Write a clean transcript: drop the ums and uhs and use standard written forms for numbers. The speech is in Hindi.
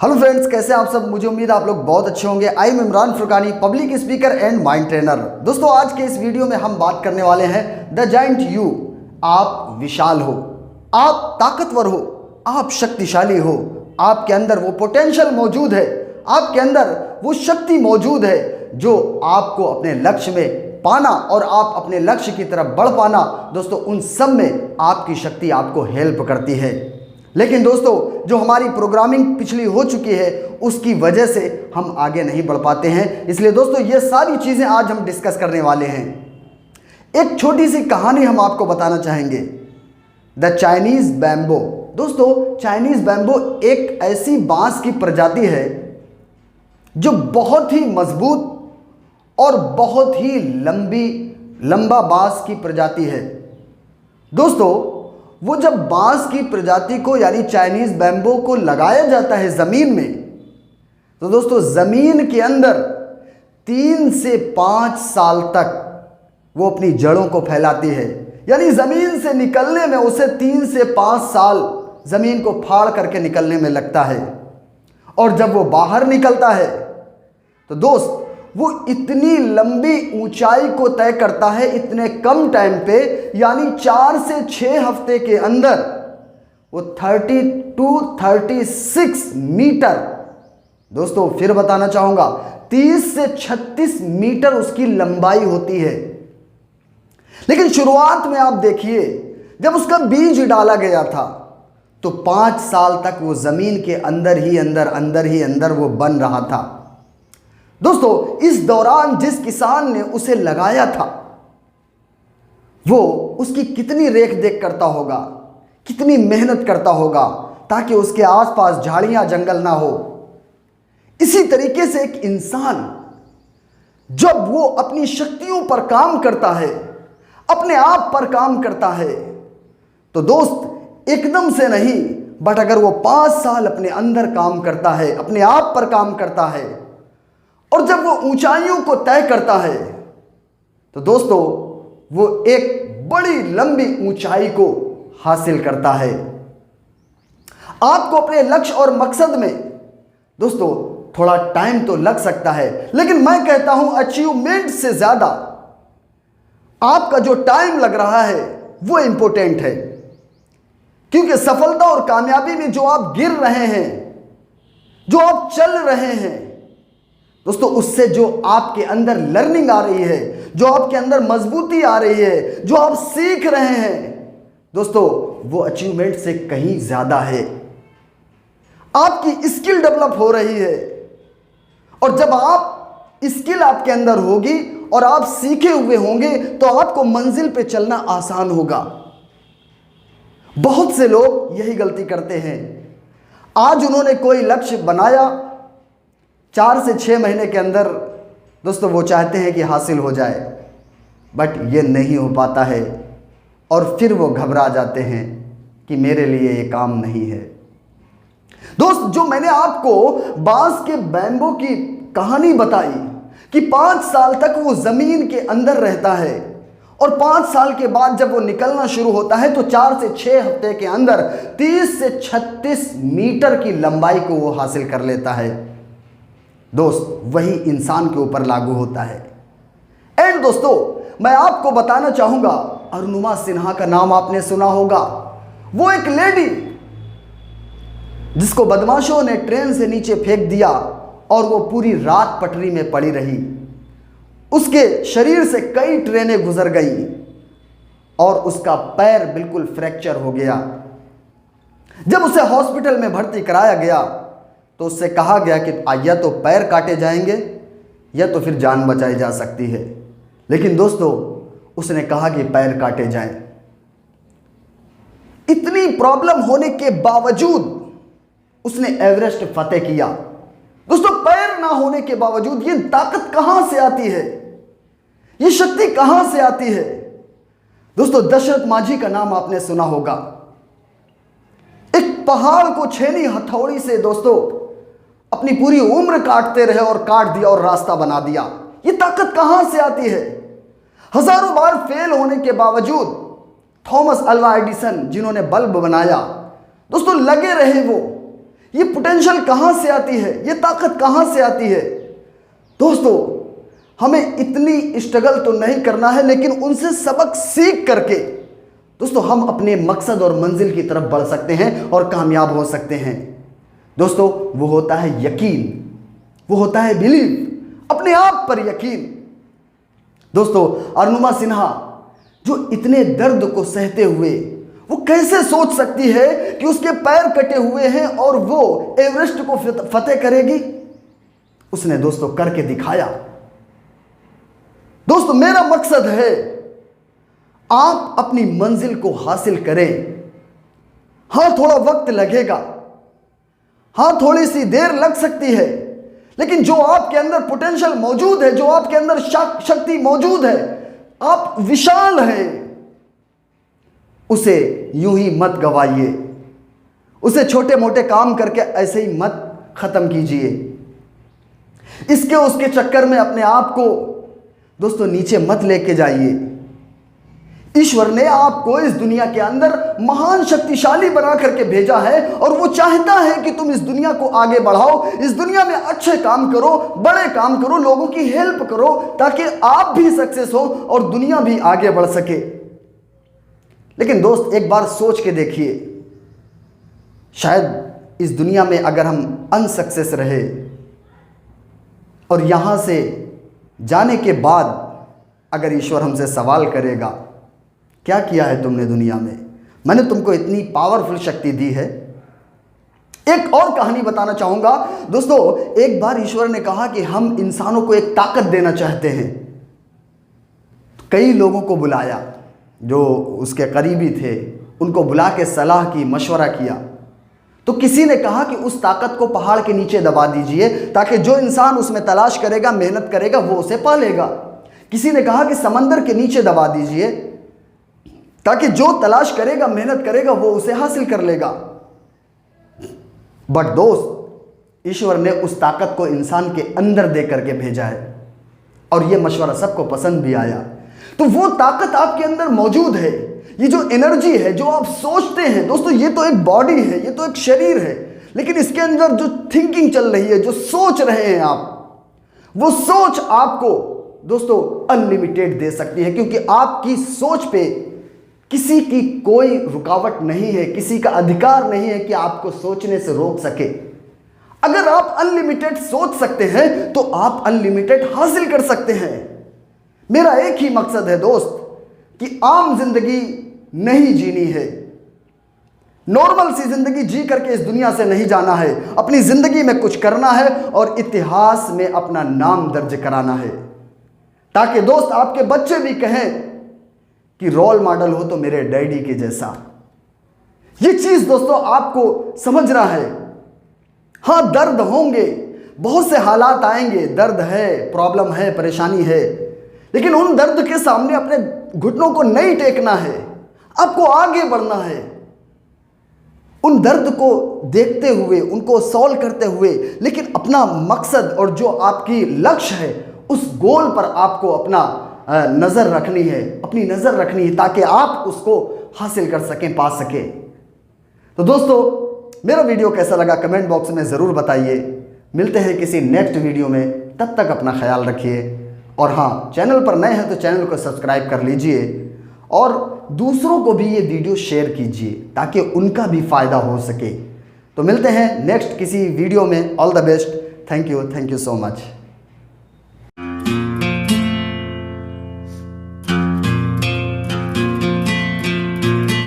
हेलो फ्रेंड्स, कैसे आप सब। मुझे उम्मीद है आप लोग बहुत अच्छे होंगे। I am Imran Furqani, public speaker and mind trainer. दोस्तों, आज के इस वीडियो में हम बात करने वाले हैं द जायंट यू। आप विशाल हो, आप ताकतवर हो, आप शक्तिशाली हो। आपके अंदर वो पोटेंशियल मौजूद है, आपके अंदर वो शक्ति मौजूद है जो आपको अपने लक्ष्य में पाना और आप अपने लक्ष्य की तरफ बढ़ पाना, दोस्तों उन सब में आपकी शक्ति आपको हेल्प करती है। लेकिन दोस्तों, जो हमारी प्रोग्रामिंग पिछली हो चुकी है उसकी वजह से हम आगे नहीं बढ़ पाते हैं। इसलिए दोस्तों, ये सारी चीज़ें आज हम डिस्कस करने वाले हैं। एक छोटी सी कहानी हम आपको बताना चाहेंगे, द चाइनीज बैम्बो। दोस्तों, चाइनीज बैम्बो एक ऐसी बांस की प्रजाति है जो बहुत ही मजबूत और बहुत ही लंबा बांस की प्रजाति है। दोस्तों, वो जब बांस की प्रजाति को यानी चाइनीज बैम्बो को लगाया जाता है ज़मीन में, तो दोस्तों ज़मीन के अंदर 3 से 5 साल तक वो अपनी जड़ों को फैलाती है। यानी ज़मीन से निकलने में उसे 3 से 5 साल ज़मीन को फाड़ करके निकलने में लगता है। और जब वो बाहर निकलता है तो दोस्त वो इतनी लंबी ऊंचाई को तय करता है इतने कम टाइम पे, यानी 4 से 6 हफ्ते के अंदर वो 36 मीटर। दोस्तों फिर बताना चाहूंगा, 30 से 36 मीटर उसकी लंबाई होती है। लेकिन शुरुआत में आप देखिए, जब उसका बीज डाला गया था तो 5 साल तक वो जमीन के अंदर ही अंदर वो बन रहा था। दोस्तों, इस दौरान जिस किसान ने उसे लगाया था वो उसकी कितनी रेख देख करता होगा, कितनी मेहनत करता होगा ताकि उसके आसपास झाड़ियां जंगल ना हो। इसी तरीके से एक इंसान जब वो अपनी शक्तियों पर काम करता है, अपने आप पर काम करता है, तो दोस्त एकदम से नहीं, बट अगर वो 5 साल अपने अंदर काम करता है, अपने आप पर काम करता है और जब वो ऊंचाइयों को तय करता है, तो दोस्तों वो एक बड़ी लंबी ऊंचाई को हासिल करता है। आपको अपने लक्ष्य और मकसद में दोस्तों थोड़ा टाइम तो लग सकता है, लेकिन मैं कहता हूं अचीवमेंट से ज्यादा आपका जो टाइम लग रहा है वो इंपॉर्टेंट है। क्योंकि सफलता और कामयाबी में जो आप गिर रहे हैं, जो आप चल रहे हैं दोस्तों, उससे जो आपके अंदर लर्निंग आ रही है, जो आपके अंदर मजबूती आ रही है, जो आप सीख रहे हैं दोस्तों, वो अचीवमेंट से कहीं ज्यादा है। आपकी स्किल डेवलप हो रही है और जब आप स्किल आपके अंदर होगी और आप सीखे हुए होंगे तो आपको मंजिल पे चलना आसान होगा। बहुत से लोग यही गलती करते हैं। आज उन्होंने कोई लक्ष्य बनाया, 4 से 6 महीने के अंदर दोस्तों वो चाहते हैं कि हासिल हो जाए, बट ये नहीं हो पाता है और फिर वो घबरा जाते हैं कि मेरे लिए ये काम नहीं है। दोस्त, जो मैंने आपको बांस के बैम्बो की कहानी बताई कि 5 साल तक वो जमीन के अंदर रहता है और 5 साल के बाद जब वो निकलना शुरू होता है तो 4 से 6 हफ्ते के अंदर 30 से 36 मीटर की लंबाई को वो हासिल कर लेता है। दोस्त, वही इंसान के ऊपर लागू होता है। एंड दोस्तों, मैं आपको बताना चाहूंगा, अरुणिमा सिन्हा का नाम आपने सुना होगा। वो एक लेडी जिसको बदमाशों ने ट्रेन से नीचे फेंक दिया और वो पूरी रात पटरी में पड़ी रही। उसके शरीर से कई ट्रेनें गुजर गई और उसका पैर बिल्कुल फ्रैक्चर हो गया। जब उसे हॉस्पिटल में भर्ती कराया गया तो उससे कहा गया कि या तो पैर काटे जाएंगे या तो फिर जान बचाई जा सकती है। लेकिन दोस्तों उसने कहा कि पैर काटे जाएं। इतनी प्रॉब्लम होने के बावजूद उसने एवरेस्ट फतेह किया। दोस्तों, पैर ना होने के बावजूद ये ताकत कहां से आती है, ये शक्ति कहां से आती है? दोस्तों, दशरथ माझी का नाम आपने सुना होगा। एक पहाड़ को छेनी हथौड़ी से दोस्तों अपनी पूरी उम्र काटते रहे और काट दिया और रास्ता बना दिया। ये ताकत कहां से आती है? हजारों बार फेल होने के बावजूद थॉमस अल्वा एडिसन जिन्होंने बल्ब बनाया दोस्तों, लगे रहे वो ये पोटेंशियल कहां से आती है, ये ताकत कहां से आती है। दोस्तों हमें इतनी स्ट्रगल तो नहीं करना है, लेकिन उनसे सबक सीख करके दोस्तों हम अपने मकसद और मंजिल की तरफ बढ़ सकते हैं और कामयाब हो सकते हैं। दोस्तों वो होता है यकीन, वो होता है बिलीव, अपने आप पर यकीन। दोस्तों अरुणिमा सिन्हा जो इतने दर्द को सहते हुए वो कैसे सोच सकती है कि उसके पैर कटे हुए हैं और वो एवरेस्ट को फतेह करेगी। उसने दोस्तों करके दिखाया। दोस्तों मेरा मकसद है आप अपनी मंजिल को हासिल करें। हां थोड़ा वक्त लगेगा, हां थोड़ी सी देर लग सकती है, लेकिन जो आपके अंदर पोटेंशियल मौजूद है, जो आपके अंदर शक्ति मौजूद है, आप विशाल हैं, उसे यूं ही मत गवाइए, उसे छोटे मोटे काम करके ऐसे ही मत खत्म कीजिए। इसके उसके चक्कर में अपने आप को दोस्तों नीचे मत लेके जाइए। ईश्वर ने आपको इस दुनिया के अंदर महान शक्तिशाली बना करके भेजा है और वो चाहता है कि तुम इस दुनिया को आगे बढ़ाओ, इस दुनिया में अच्छे काम करो, बड़े काम करो, लोगों की हेल्प करो, ताकि आप भी सक्सेस हो और दुनिया भी आगे बढ़ सके। लेकिन दोस्त एक बार सोच के देखिए, शायद इस दुनिया में अगर हम अनसक्सेस रहे और यहां से जाने के बाद अगर ईश्वर हमसे सवाल करेगा, क्या किया है तुमने दुनिया में, मैंने तुमको इतनी पावरफुल शक्ति दी है। एक और कहानी बताना चाहूंगा दोस्तों। एक बार ईश्वर ने कहा कि हम इंसानों को एक ताकत देना चाहते हैं। कई लोगों को बुलाया जो उसके करीबी थे, उनको बुला के सलाह की, मशवरा किया। तो किसी ने कहा कि उस ताकत को पहाड़ के नीचे दबा दीजिए ताकि जो इंसान उसमें तलाश करेगा, मेहनत करेगा, वो उसे पा लेगा। किसी ने कहा कि समंदर के नीचे दबा दीजिए ताकि जो तलाश करेगा, मेहनत करेगा, वो उसे हासिल कर लेगा। बट दोस्त ईश्वर ने उस ताकत को इंसान के अंदर दे करके भेजा है और यह मशवरा सबको पसंद भी आया। तो वो ताकत आपके अंदर मौजूद है। ये जो एनर्जी है, जो आप सोचते हैं दोस्तों, ये तो एक बॉडी है, ये तो एक शरीर है, लेकिन इसके अंदर जो थिंकिंग चल रही है, जो सोच रहे हैं आप, वो सोच आपको दोस्तों अनलिमिटेड दे सकती है, क्योंकि आपकी सोच पे किसी की कोई रुकावट नहीं है, किसी का अधिकार नहीं है कि आपको सोचने से रोक सके। अगर आप अनलिमिटेड सोच सकते हैं तो आप अनलिमिटेड हासिल कर सकते हैं। मेरा एक ही मकसद है दोस्त कि आम जिंदगी नहीं जीनी है, नॉर्मल सी जिंदगी जी करके इस दुनिया से नहीं जाना है। अपनी जिंदगी में कुछ करना है और इतिहास में अपना नाम दर्ज कराना है, ताकि दोस्त आपके बच्चे भी कहें कि रोल मॉडल हो तो मेरे डैडी के जैसा। ये चीज दोस्तों आपको समझना है। हां दर्द होंगे, बहुत से हालात आएंगे, दर्द है, प्रॉब्लम है, परेशानी है, लेकिन उन दर्द के सामने अपने घुटनों को नहीं टेकना है, आपको आगे बढ़ना है। उन दर्द को देखते हुए, उनको सॉल्व करते हुए, लेकिन अपना मकसद और जो आपकी लक्ष्य है उस गोल पर आपको अपना नजर रखनी है, अपनी नजर रखनी है, ताकि आप उसको हासिल कर सकें, पा सकें। तो दोस्तों मेरा वीडियो कैसा लगा कमेंट बॉक्स में ज़रूर बताइए। मिलते हैं किसी नेक्स्ट वीडियो में, तब तक अपना ख्याल रखिए। और हाँ, चैनल पर नए हैं तो चैनल को सब्सक्राइब कर लीजिए और दूसरों को भी ये वीडियो शेयर कीजिए ताकि उनका भी फ़ायदा हो सके। तो मिलते हैं नेक्स्ट किसी वीडियो में। All the best. Thank you so much.